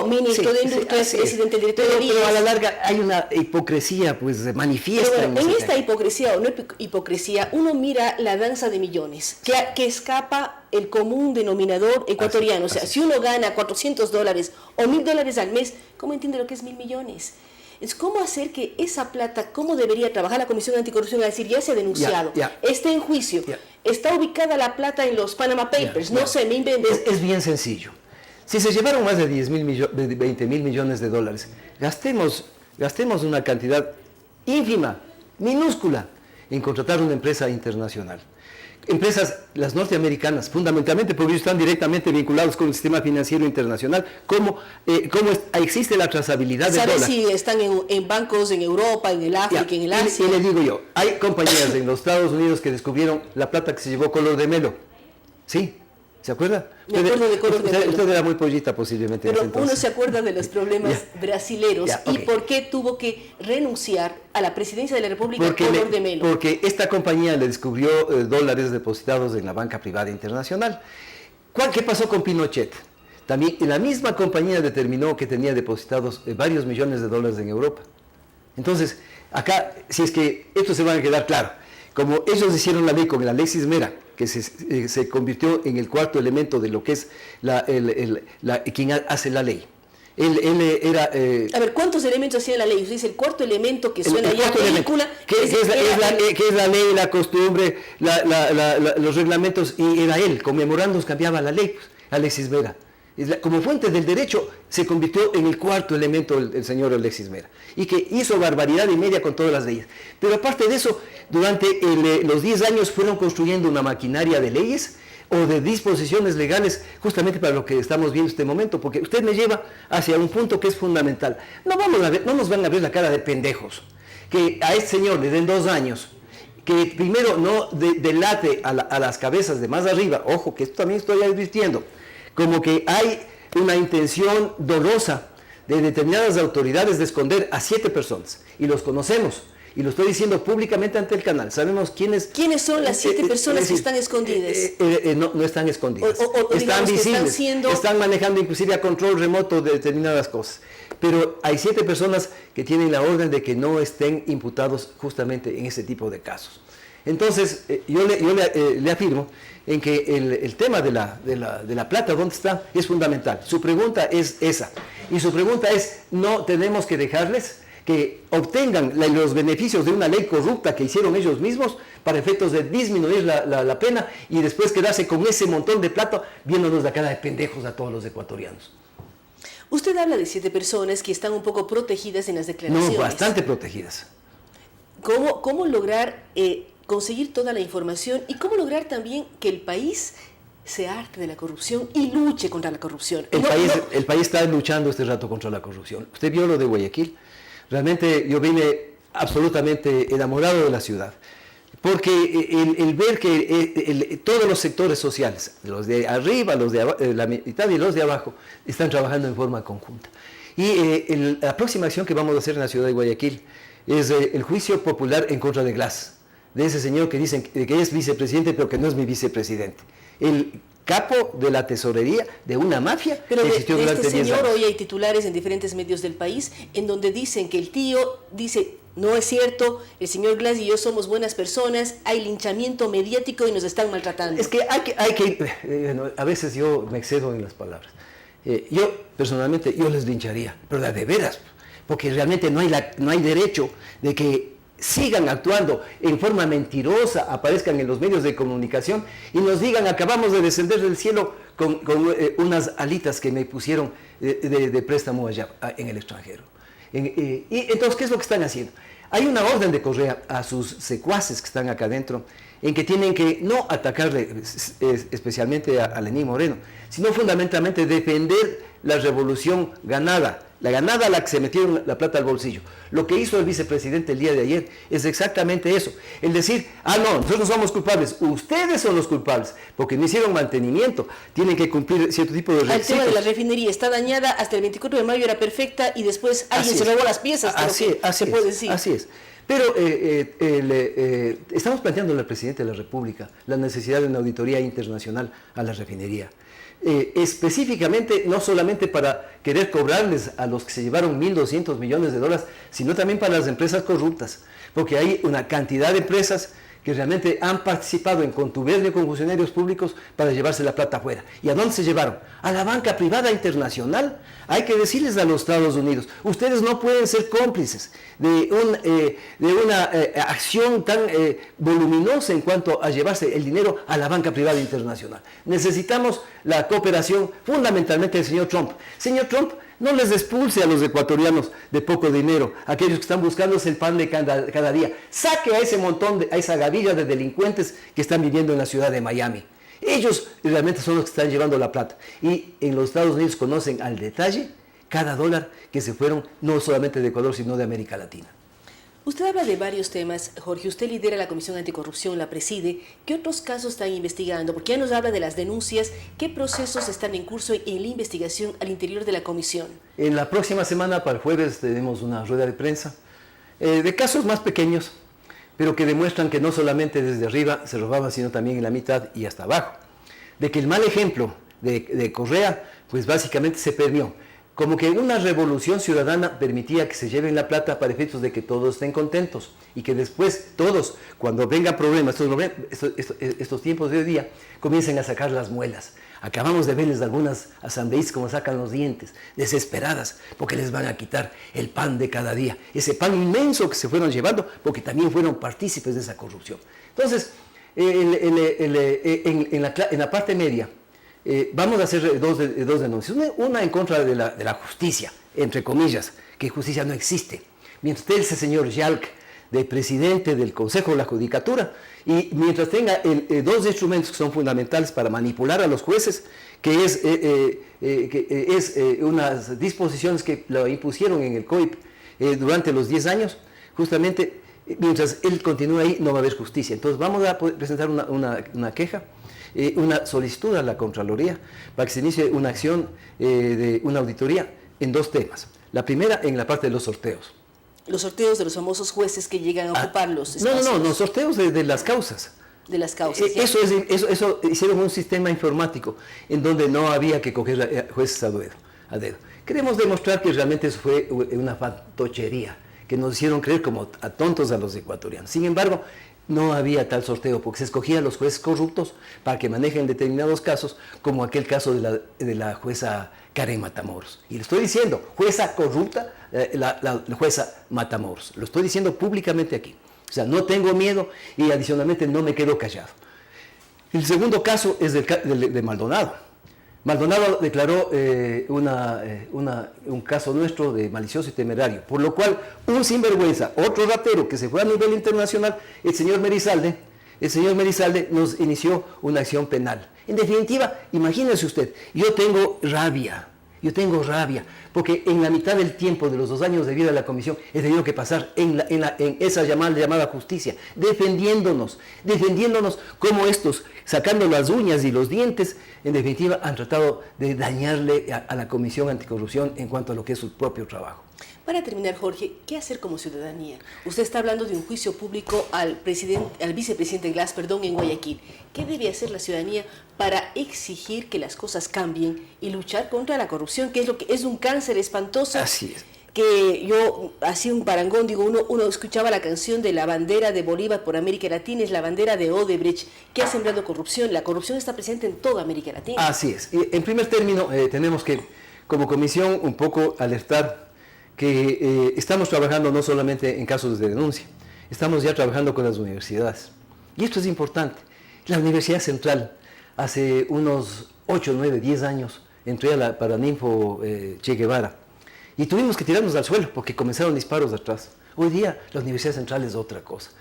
ministro de Industria, presidente del directorio. Pero a la larga hay una hipocresía pues manifiesta. Pero bueno, en esta hipocresía o no hipocresía, uno mira la danza de millones, que escapa el común denominador ecuatoriano. O sea, si uno gana $400 o $1.000 al mes, ¿cómo entiende lo que es 1.000 millones? Es cómo hacer que esa plata, cómo debería trabajar la Comisión Anticorrupción, a decir, ya se ha denunciado, está en juicio, está ubicada la plata en los Panama Papers, no sé, me invento. Es bien sencillo. Si se llevaron más de 20 mil millones de dólares, gastemos una cantidad ínfima, minúscula, en contratar una empresa internacional. Empresas, las norteamericanas, fundamentalmente porque ellos están directamente vinculados con el sistema financiero internacional, cómo existe la trazabilidad del dólar. ¿Sabes si están en bancos en Europa, en el África, en el Asia? Y le digo yo, hay compañías en los Estados Unidos que descubrieron la plata que se llevó Color de Melo. ¿Sí? ¿Se acuerda? Me acuerdo de Color de Melo. Usted era muy pollita posiblemente. Pero uno se acuerda de los problemas brasileros y por qué tuvo que renunciar a la presidencia de la República Color de Melo. Porque esta compañía le descubrió dólares depositados en la banca privada internacional. ¿Qué pasó con Pinochet? También la misma compañía determinó que tenía depositados varios millones de dólares en Europa. Entonces, acá, si es que esto se va a quedar claro, como ellos hicieron la ley con el Alexis Mera, que se convirtió en el cuarto elemento de lo que es quien hace la ley. Él era... a ver, ¿cuántos elementos hacía la ley? Usted dice el cuarto elemento que suena ya a película. Que es la ley, la costumbre, los reglamentos, y era él, con memorandos cambiaba la ley, pues, Alexis Mera. Como fuente del derecho se convirtió en el cuarto elemento el señor Alexis Mera, y que hizo barbaridad y media con todas las leyes. Pero aparte de eso, durante los 10 años fueron construyendo una maquinaria de leyes o de disposiciones legales justamente para lo que estamos viendo en este momento, porque usted me lleva hacia un punto que es fundamental. No nos van a ver la cara de pendejos, que a este señor le den 2 años, que primero no delate a las cabezas de más arriba, ojo, que esto también estoy advirtiendo, como que hay una intención dolosa de determinadas autoridades de esconder a 7 personas, y los conocemos, y lo estoy diciendo públicamente ante el canal. Sabemos quiénes son las 7 personas que están escondidas. No están escondidas, están visibles, están manejando inclusive a control remoto de determinadas cosas, pero hay 7 personas que tienen la orden de que no estén imputados justamente en ese tipo de casos. Entonces, yo le afirmo en que el tema de la plata, ¿dónde está?, es fundamental. Su pregunta es esa. Y su pregunta es, no tenemos que dejarles que obtengan los beneficios de una ley corrupta que hicieron ellos mismos para efectos de disminuir la pena y después quedarse con ese montón de plata viéndonos la cara de pendejos a todos los ecuatorianos. Usted habla de 7 personas que están un poco protegidas en las declaraciones. No, bastante protegidas. ¿Cómo lograr conseguir toda la información y cómo lograr también que el país se harte de la corrupción y luche contra la corrupción? El país está luchando este rato contra la corrupción. Usted vio lo de Guayaquil. Realmente yo vine absolutamente enamorado de la ciudad, porque el ver que todos los sectores sociales, los de arriba, los de la mitad y los de abajo, están trabajando en forma conjunta. Y la próxima acción que vamos a hacer en la ciudad de Guayaquil es el juicio popular en contra de Glass, de ese señor que dicen que es vicepresidente, pero que no es mi vicepresidente. El capo de la tesorería de una mafia que existió durante 10 años. Pero de este señor hoy hay titulares en diferentes medios del país en donde dicen que el tío dice, no es cierto, el señor Glass y yo somos buenas personas, hay linchamiento mediático y nos están maltratando. Es que hay que a veces yo me excedo en las palabras. Yo personalmente les lincharía, pero de veras, porque realmente no hay derecho de que sigan actuando en forma mentirosa, aparezcan en los medios de comunicación y nos digan, acabamos de descender del cielo con unas alitas que me pusieron de préstamo allá en el extranjero. Y entonces, ¿qué es lo que están haciendo? Hay una orden de Correa a sus secuaces que están acá adentro, en que tienen que no atacarle especialmente a Lenín Moreno, sino fundamentalmente defender la revolución ganada, a la que se metieron la plata al bolsillo. Lo que hizo el vicepresidente el día de ayer es exactamente eso, el decir, no, nosotros no somos culpables, ustedes son los culpables, porque no hicieron mantenimiento, tienen que cumplir cierto tipo de requisitos. El tema de la refinería está dañada, hasta el 24 de mayo era perfecta y después alguien se robó las piezas, se puede decir. Así es. Pero estamos planteando al presidente de la República la necesidad de una auditoría internacional a la refinería. Específicamente, no solamente para querer cobrarles a los que se llevaron 1.200 millones de dólares, sino también para las empresas corruptas, porque hay una cantidad de empresas que realmente han participado en contubernio con funcionarios públicos para llevarse la plata afuera. ¿Y a dónde se llevaron? A la banca privada internacional. Hay que decirles a los Estados Unidos, ustedes no pueden ser cómplices de una acción tan voluminosa en cuanto a llevarse el dinero a la banca privada internacional. Necesitamos la cooperación fundamentalmente del señor Trump. Señor Trump, no les expulse a los ecuatorianos de poco dinero, aquellos que están buscándose el pan de cada día. Saque a ese montón, a esa gavilla de delincuentes que están viviendo en la ciudad de Miami. Ellos realmente son los que están llevando la plata. Y en los Estados Unidos conocen al detalle cada dólar que se fueron, no solamente de Ecuador, sino de América Latina. Usted habla de varios temas, Jorge. Usted lidera la Comisión Anticorrupción, la preside. ¿Qué otros casos están investigando? Porque ya nos habla de las denuncias. ¿Qué procesos están en curso en la investigación al interior de la comisión? En la próxima semana, para el jueves, tenemos una rueda de prensa de casos más pequeños, pero que demuestran que no solamente desde arriba se robaba, sino también en la mitad y hasta abajo. De que el mal ejemplo de Correa, pues básicamente se perdió. Como que una revolución ciudadana permitía que se lleven la plata para efectos de que todos estén contentos y que después todos, cuando vengan problemas, estos tiempos de hoy día, comiencen a sacar las muelas. Acabamos de verles algunas asambleístas como sacan los dientes, desesperadas, porque les van a quitar el pan de cada día, ese pan inmenso que se fueron llevando, porque también fueron partícipes de esa corrupción. Entonces, en la parte media, vamos a hacer dos denuncias. Una en contra de la justicia, entre comillas, que justicia no existe. Mientras esté ese señor Yalc de presidente del Consejo de la Judicatura y mientras tenga dos instrumentos que son fundamentales para manipular a los jueces, que es unas disposiciones que lo impusieron en el COIP durante los 10 años, justamente mientras él continúe ahí no va a haber justicia. Entonces vamos a presentar una queja, una solicitud a la Contraloría para que se inicie una acción de una auditoría en dos temas. La primera, en la parte de los sorteos. Los sorteos de los famosos jueces que llegan a ocupar los espacios. No, sorteos de las causas. De las causas. Eso hicieron un sistema informático en donde no había que coger jueces a dedo. Queremos demostrar que realmente eso fue una fantochería, que nos hicieron creer como a tontos a los ecuatorianos. Sin embargo, no había tal sorteo, porque se escogían los jueces corruptos para que manejen determinados casos, como aquel caso de la jueza Karen Matamoros. Y le estoy diciendo, jueza corrupta, la jueza Matamoros. Lo estoy diciendo públicamente aquí. O sea, no tengo miedo y adicionalmente no me quedo callado. El segundo caso es de Maldonado. Maldonado declaró un caso nuestro de malicioso y temerario, por lo cual un sinvergüenza, otro ratero que se fue a nivel internacional, el señor Merizalde nos inició una acción penal. En definitiva, imagínese usted, yo tengo rabia, porque en la mitad del tiempo de los 2 años de vida de la comisión he tenido que pasar en esa llamada justicia, defendiéndonos como estos, sacando las uñas y los dientes, en definitiva han tratado de dañarle a la Comisión Anticorrupción en cuanto a lo que es su propio trabajo. Para terminar, Jorge, ¿qué hacer como ciudadanía? Usted está hablando de un juicio público al vicepresidente Glass, en Guayaquil. ¿Qué debe hacer la ciudadanía para exigir que las cosas cambien y luchar contra la corrupción, que es lo que es un cáncer espantoso? Así es. Que yo hacía un parangón, uno escuchaba la canción de la bandera de Bolívar por América Latina, es la bandera de Odebrecht, que ha sembrado corrupción. La corrupción está presente en toda América Latina. Así es. En primer término, tenemos que, como comisión, un poco alertar que estamos trabajando no solamente en casos de denuncia, estamos ya trabajando con las universidades. Y esto es importante. La Universidad Central, hace unos 8, 9, 10 años, entré a la Paraninfo Che Guevara y tuvimos que tirarnos al suelo porque comenzaron disparos de atrás. Hoy día la Universidad Central es otra cosa.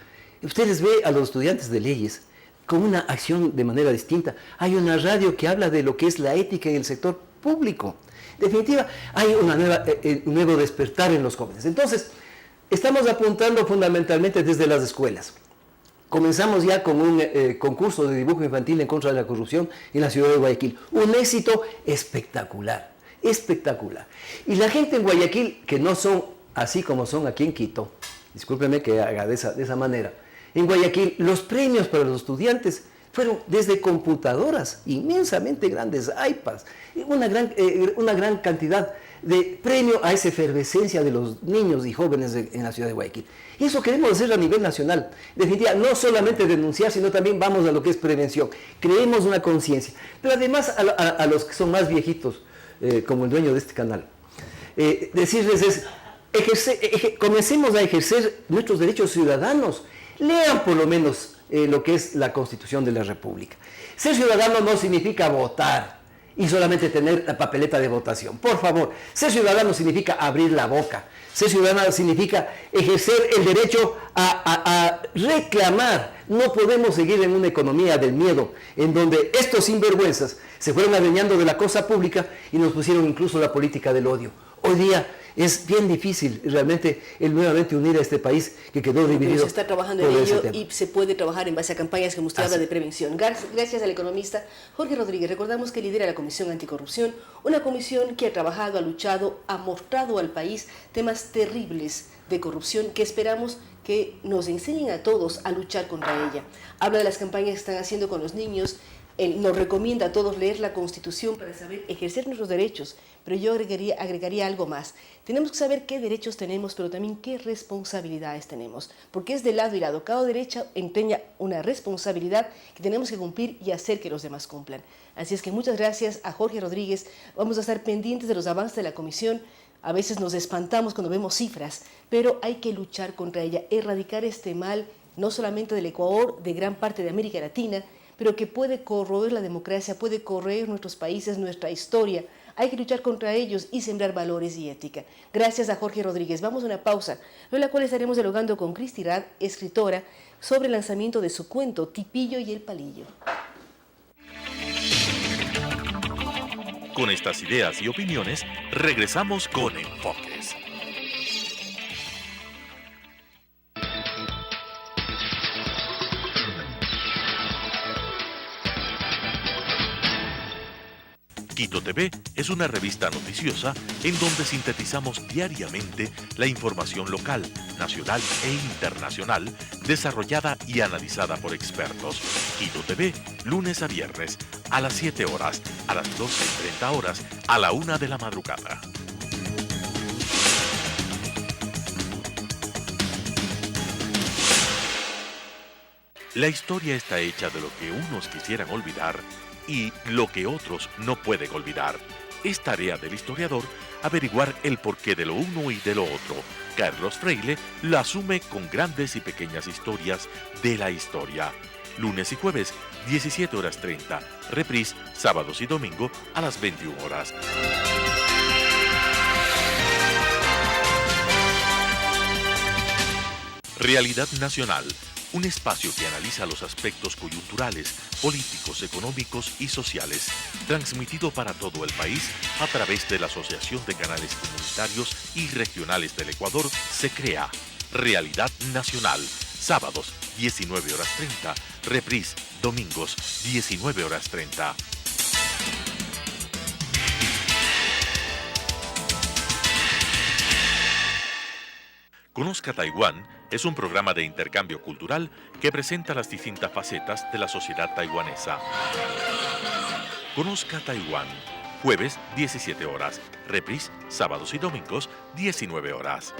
Ustedes ven a los estudiantes de leyes con una acción de manera distinta. Hay una radio que habla de lo que es la ética en el sector público. En definitiva, hay un nuevo despertar en los jóvenes. Entonces, estamos apuntando fundamentalmente desde las escuelas. Comenzamos ya con un concurso de dibujo infantil en contra de la corrupción en la ciudad de Guayaquil. Un éxito espectacular, espectacular. Y la gente en Guayaquil, que no son así como son aquí en Quito, discúlpeme que haga de esa manera, en Guayaquil los premios para los estudiantes fueron desde computadoras inmensamente grandes, iPads, una gran cantidad de premio a esa efervescencia de los niños y jóvenes en la ciudad de Guayaquil. Y eso queremos hacer a nivel nacional. En definitiva, no solamente denunciar, sino también vamos a lo que es prevención. Creemos una conciencia. Pero además a los que son más viejitos, como el dueño de este canal, decirles es, comencemos a ejercer nuestros derechos ciudadanos. Lean por lo menos lo que es la Constitución de la República. Ser ciudadano no significa votar y solamente tener la papeleta de votación. Por favor, ser ciudadano significa abrir la boca. Ser ciudadano significa ejercer el derecho a reclamar. No podemos seguir en una economía del miedo, en donde estos sinvergüenzas se fueron adueñando de la cosa pública y nos pusieron incluso la política del odio. Hoy día es bien difícil realmente nuevamente unir a este país que quedó dividido. Pero se está trabajando en ello y se puede trabajar en base a campañas como usted habla de prevención. Gracias al economista Jorge Rodríguez. Recordamos que lidera la Comisión Anticorrupción, una comisión que ha trabajado, ha luchado, ha mostrado al país temas terribles de corrupción que esperamos que nos enseñen a todos a luchar contra ella. Habla de las campañas que están haciendo con los niños. Él nos recomienda a todos leer la Constitución para saber ejercer nuestros derechos, pero yo agregaría algo más. Tenemos que saber qué derechos tenemos, pero también qué responsabilidades tenemos, porque es de lado y lado. Cada derecho empeña una responsabilidad que tenemos que cumplir y hacer que los demás cumplan. Así es que muchas gracias a Jorge Rodríguez. Vamos a estar pendientes de los avances de la comisión. A veces nos espantamos cuando vemos cifras, pero hay que luchar contra ella, erradicar este mal, no solamente del Ecuador, de gran parte de América Latina, pero que puede corroer la democracia, puede corroer nuestros países, nuestra historia. Hay que luchar contra ellos y sembrar valores y ética. Gracias a Jorge Rodríguez. Vamos a una pausa, en la cual estaremos dialogando con Cristi Rad, escritora, sobre el lanzamiento de su cuento Tipillo y el Palillo. Con estas ideas y opiniones, regresamos con Enfoques. Quito TV es una revista noticiosa en donde sintetizamos diariamente la información local, nacional e internacional, desarrollada y analizada por expertos. Quito TV, lunes a viernes, a las 7 horas, a las 12:30 horas, a la 1 de la madrugada. La historia está hecha de lo que unos quisieran olvidar y lo que otros no pueden olvidar. Es tarea del historiador averiguar el porqué de lo uno y de lo otro. Carlos Freile lo asume con grandes y pequeñas historias de la historia. Lunes y jueves, 17:30. Reprise, sábados y domingo a las 21 horas. Realidad Nacional. Un espacio que analiza los aspectos coyunturales, políticos, económicos y sociales, transmitido para todo el país a través de la Asociación de Canales Comunitarios y Regionales del Ecuador, se crea Realidad Nacional, sábados 19:30, reprise, domingos 19:30. Conozca Taiwán es un programa de intercambio cultural que presenta las distintas facetas de la sociedad taiwanesa. Conozca Taiwán, jueves 17 horas, reprise, sábados y domingos 19 horas.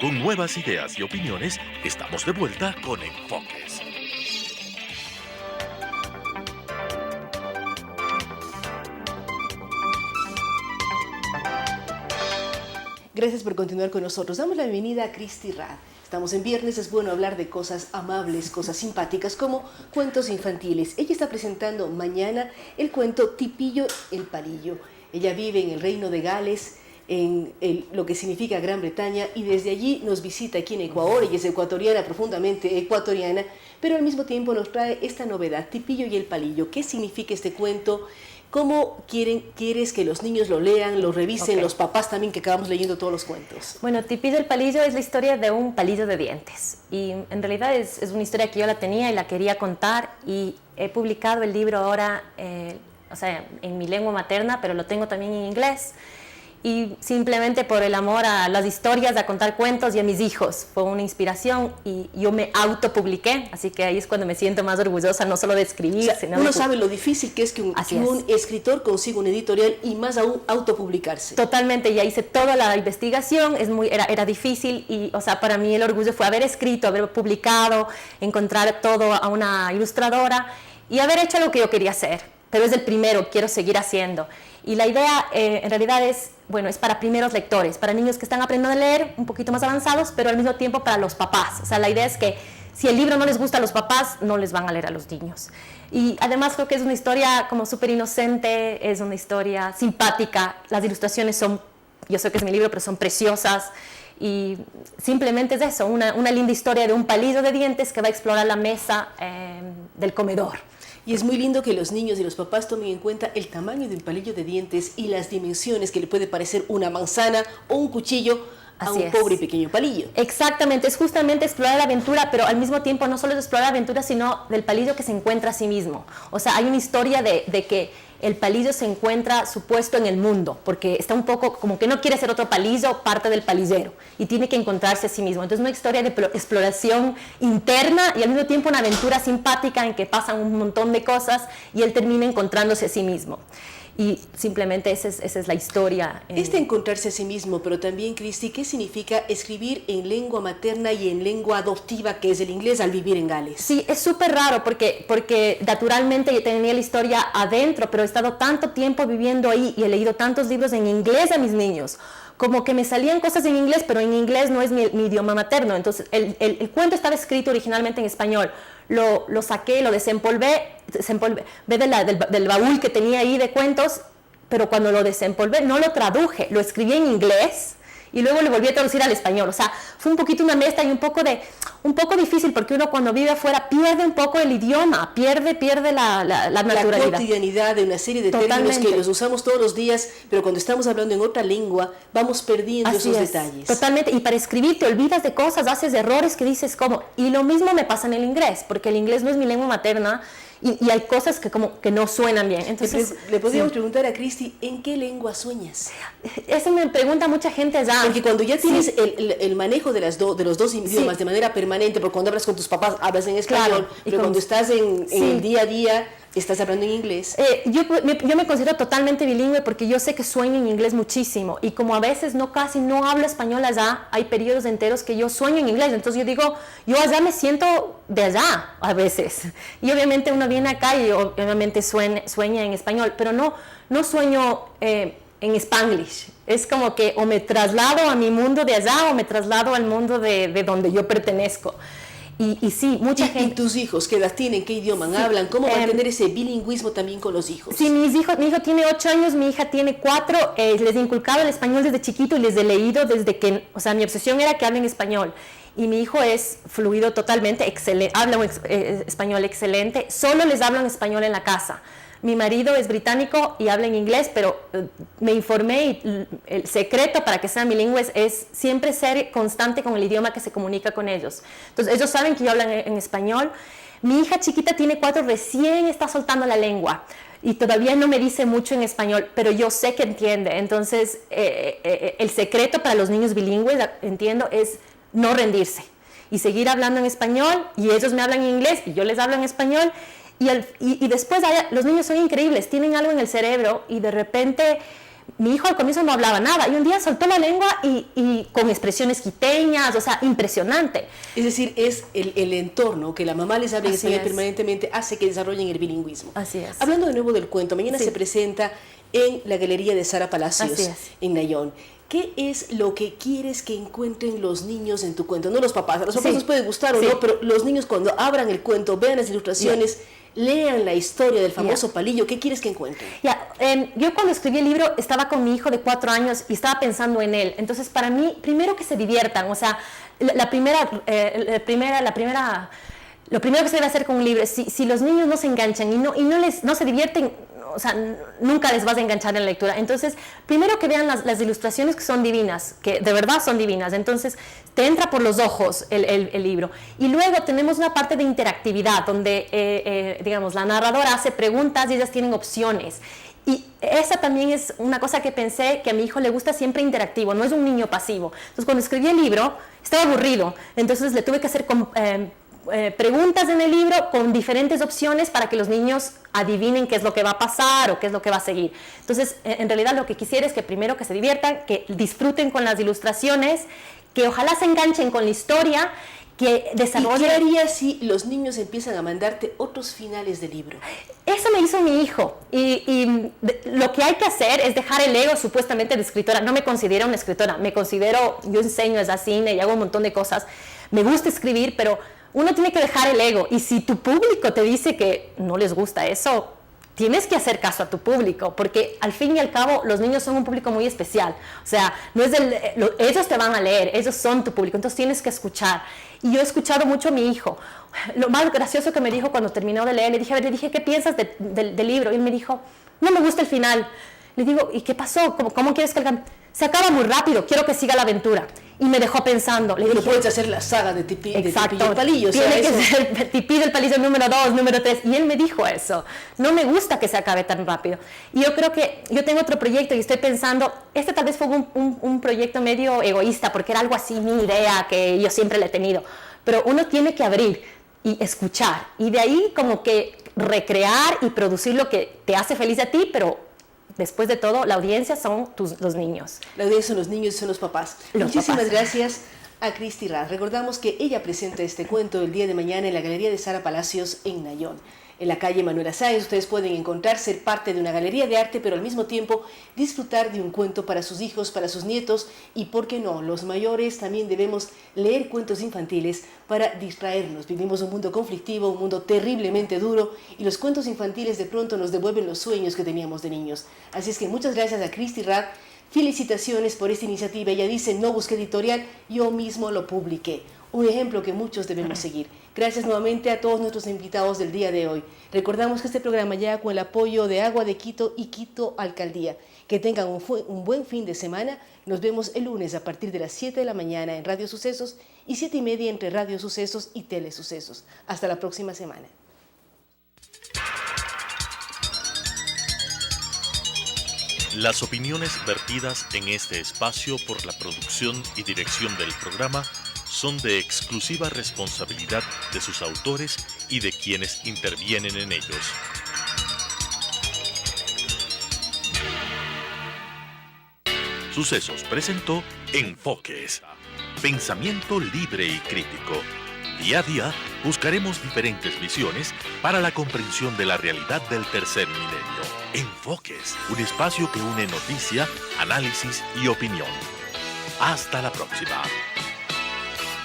Con nuevas ideas y opiniones, estamos de vuelta con Enfoques. Gracias por continuar con nosotros. Damos la bienvenida a Cristi Rad. Estamos en viernes, es bueno hablar de cosas amables, cosas simpáticas, como cuentos infantiles. Ella está presentando mañana el cuento Tipillo el Palillo. Ella vive en el Reino de Gales, en lo que significa Gran Bretaña, y desde allí nos visita aquí en Ecuador. Ella es ecuatoriana, profundamente ecuatoriana, pero al mismo tiempo nos trae esta novedad, Tipillo y el Palillo. ¿Qué significa este cuento? ¿Cómo quieres que los niños lo lean, lo revisen, los papás también, que acabamos leyendo todos los cuentos? Bueno, Tipillo el Palillo es la historia de un palillo de dientes. Y en realidad es una historia que yo la tenía y la quería contar, y he publicado el libro ahora, o sea, en mi lengua materna, pero lo tengo también en inglés. Y simplemente por el amor a las historias, a contar cuentos y a mis hijos. Fue una inspiración y yo me autopubliqué, así que ahí es cuando me siento más orgullosa, no solo de escribir, sino uno sabe lo difícil que es que un escritor consiga un editorial y más aún autopublicarse. Totalmente, ya hice toda la investigación, era difícil y, o sea, para mí el orgullo fue haber escrito, haber publicado, encontrar todo a una ilustradora y haber hecho lo que yo quería hacer. Pero es el primero, quiero seguir haciendo. Y la idea en realidad es para primeros lectores, para niños que están aprendiendo a leer, un poquito más avanzados, pero al mismo tiempo para los papás. O sea, la idea es que si el libro no les gusta a los papás, no les van a leer a los niños. Y además creo que es una historia como súper inocente, es una historia simpática, las ilustraciones son, yo sé que es mi libro, pero son preciosas. Y simplemente es eso, una linda historia de un palillo de dientes que va a explorar la mesa del comedor. Y es muy lindo que los niños y los papás tomen en cuenta el tamaño de un palillo de dientes y las dimensiones que le puede parecer una manzana o un cuchillo a un pobre y pequeño palillo. Exactamente, es justamente explorar la aventura, pero al mismo tiempo no solo es explorar la aventura, sino del palillo que se encuentra a sí mismo. O sea, hay una historia de que el palillo se encuentra su puesto en el mundo, porque está un poco como que no quiere ser otro palillo, parte del palillero, y tiene que encontrarse a sí mismo. Entonces, una historia de exploración interna y al mismo tiempo una aventura simpática en que pasan un montón de cosas y él termina encontrándose a sí mismo. Y simplemente esa es la historia. Encontrarse a sí mismo, pero también, Cristi, ¿qué significa escribir en lengua materna y en lengua adoptiva, que es el inglés, al vivir en Gales? Sí, es súper raro porque naturalmente yo tenía la historia adentro, pero he estado tanto tiempo viviendo ahí y he leído tantos libros en inglés a mis niños, como que me salían cosas en inglés, pero en inglés no es mi idioma materno. Entonces, el cuento estaba escrito originalmente en español. Lo saqué, lo desempolvé del baúl que tenía ahí de cuentos, pero cuando lo desempolvé no lo traduje, lo escribí en inglés y luego lo volví a traducir al español. O sea, fue un poquito una mezcla y un poco difícil, porque uno cuando vive afuera pierde un poco el idioma, pierde la naturalidad. La cotidianidad de una serie de términos que los usamos todos los días, pero cuando estamos hablando en otra lengua vamos perdiendo esos detalles. Totalmente, y para escribir te olvidas de cosas, haces errores que dices como, y lo mismo me pasa en el inglés, porque el inglés no es mi lengua materna, y hay cosas que no suenan bien. Entonces, le podríamos preguntar a Cristi, ¿en qué lengua sueñas? Eso me pregunta mucha gente allá. Porque cuando ya tienes el manejo de los dos idiomas de manera permanente, porque cuando hablas con tus papás hablas en español, pero cuando estás en el día a día estás hablando en inglés. Yo me considero totalmente bilingüe porque yo sé que sueño en inglés muchísimo, y como a veces casi no hablo español allá, hay periodos enteros que yo sueño en inglés. Entonces yo digo, yo allá me siento de allá a veces, y obviamente uno viene acá y obviamente sueña en español, pero no sueño en Spanglish. Es como que o me traslado a mi mundo de allá o me traslado al mundo de donde yo pertenezco. Y sí, mucha gente... ¿Y tus hijos qué edad tienen? ¿Qué idioma hablan? ¿Cómo mantener ese bilingüismo también con los hijos? Sí, mi hijo tiene 8 años, mi hija tiene 4. Les he inculcado el español desde chiquito y les he leído desde que... O sea, mi obsesión era que hablen español. Y mi hijo es fluido totalmente, habla un español excelente. Solo les hablo en español en la casa. Mi marido es británico y habla en inglés, pero me informé y el secreto para que sean bilingües es siempre ser constante con el idioma que se comunica con ellos. Entonces, ellos saben que yo hablo en español. Mi hija chiquita tiene 4, recién está soltando la lengua y todavía no me dice mucho en español, pero yo sé que entiende. Entonces, el secreto para los niños bilingües, entiendo, es no rendirse y seguir hablando en español, y ellos me hablan en inglés y yo les hablo en español. Y después los niños son increíbles, tienen algo en el cerebro, y de repente mi hijo al comienzo no hablaba nada y un día soltó la lengua y con expresiones quiteñas, o sea, impresionante. Es decir, es el entorno que la mamá les habla en español permanentemente hace que desarrollen el bilingüismo. Así es. Hablando de nuevo del cuento, mañana se presenta en la Galería de Sara Palacios en Nayón. ¿Qué es lo que quieres que encuentren los niños en tu cuento? No los papás. A los papás nos puede gustar o no, pero los niños cuando abran el cuento, vean las ilustraciones, lean la historia del famoso palillo, ¿qué quieres que encuentren? Yo cuando escribí el libro estaba con mi hijo de 4 años y estaba pensando en él. Entonces, para mí, primero que se diviertan. O sea, lo primero que se debe hacer con un libro es si los niños no se enganchan y no se divierten, o sea, nunca les vas a enganchar en la lectura. Entonces, primero que vean las ilustraciones, que son divinas, que de verdad son divinas. Entonces, te entra por los ojos el libro. Y luego tenemos una parte de interactividad donde, digamos, la narradora hace preguntas y ellas tienen opciones. Y esa también es una cosa que pensé, que a mi hijo le gusta siempre interactivo, no es un niño pasivo. Entonces, cuando escribí el libro, estaba aburrido. Entonces, le tuve que hacer preguntas en el libro con diferentes opciones para que los niños adivinen qué es lo que va a pasar o qué es lo que va a seguir. Entonces, en realidad lo que quisiera es que primero que se diviertan, que disfruten con las ilustraciones, que ojalá se enganchen con la historia, que desarrollen... ¿Y qué harías si los niños empiezan a mandarte otros finales de libro? Eso me hizo mi hijo, y lo que hay que hacer es dejar el ego supuestamente de escritora. No me considero una escritora, yo enseño esa cine y hago un montón de cosas. Me gusta escribir, pero uno tiene que dejar el ego, y si tu público te dice que no les gusta eso, tienes que hacer caso a tu público, porque al fin y al cabo los niños son un público muy especial. O sea, ellos te van a leer, ellos son tu público, entonces tienes que escuchar. Y yo he escuchado mucho a mi hijo. Lo más gracioso que me dijo cuando terminó de leer, le dije, ¿qué piensas del libro? Y él me dijo, no me gusta el final. Le digo, ¿y qué pasó? ¿Cómo quieres que se acaba muy rápido, quiero que siga la aventura? Y me dejó pensando. Le dije, puedes hacer la saga de Tipí del Palillo. Tiene que ser Tipí del Palillo número 2, número 3. Y él me dijo eso. No me gusta que se acabe tan rápido. Y yo creo que yo tengo otro proyecto y estoy pensando, tal vez fue un proyecto medio egoísta, porque era algo así, mi idea, que yo siempre la he tenido. Pero uno tiene que abrir y escuchar. Y de ahí como que recrear y producir lo que te hace feliz a ti, pero... Después de todo, la audiencia son los niños. La audiencia son los niños y son los papás. Muchísimas gracias a Cristi Rath. Recordamos que ella presenta este cuento el día de mañana en la Galería de Sara Palacios en Nayón. En la calle Manuela Sáenz ustedes pueden encontrar, ser parte de una galería de arte, pero al mismo tiempo disfrutar de un cuento para sus hijos, para sus nietos, y por qué no, los mayores también debemos leer cuentos infantiles para distraernos. Vivimos un mundo conflictivo, un mundo terriblemente duro, y los cuentos infantiles de pronto nos devuelven los sueños que teníamos de niños. Así es que muchas gracias a Cristi Rath. Felicitaciones por esta iniciativa. Ella dice, no busqué editorial, yo mismo lo publiqué. Un ejemplo que muchos debemos seguir. Gracias nuevamente a todos nuestros invitados del día de hoy. Recordamos que este programa llega con el apoyo de Agua de Quito y Quito Alcaldía. Que tengan un buen fin de semana. Nos vemos el lunes a partir de las 7 de la mañana en Radio Sucesos y 7:30 entre Radio Sucesos y Telesucesos. Hasta la próxima semana. Las opiniones vertidas en este espacio por la producción y dirección del programa son de exclusiva responsabilidad de sus autores y de quienes intervienen en ellos. Sucesos presentó Enfoques. Pensamiento libre y crítico. Día a día buscaremos diferentes visiones para la comprensión de la realidad del tercer milenio. Enfoques, un espacio que une noticia, análisis y opinión. Hasta la próxima.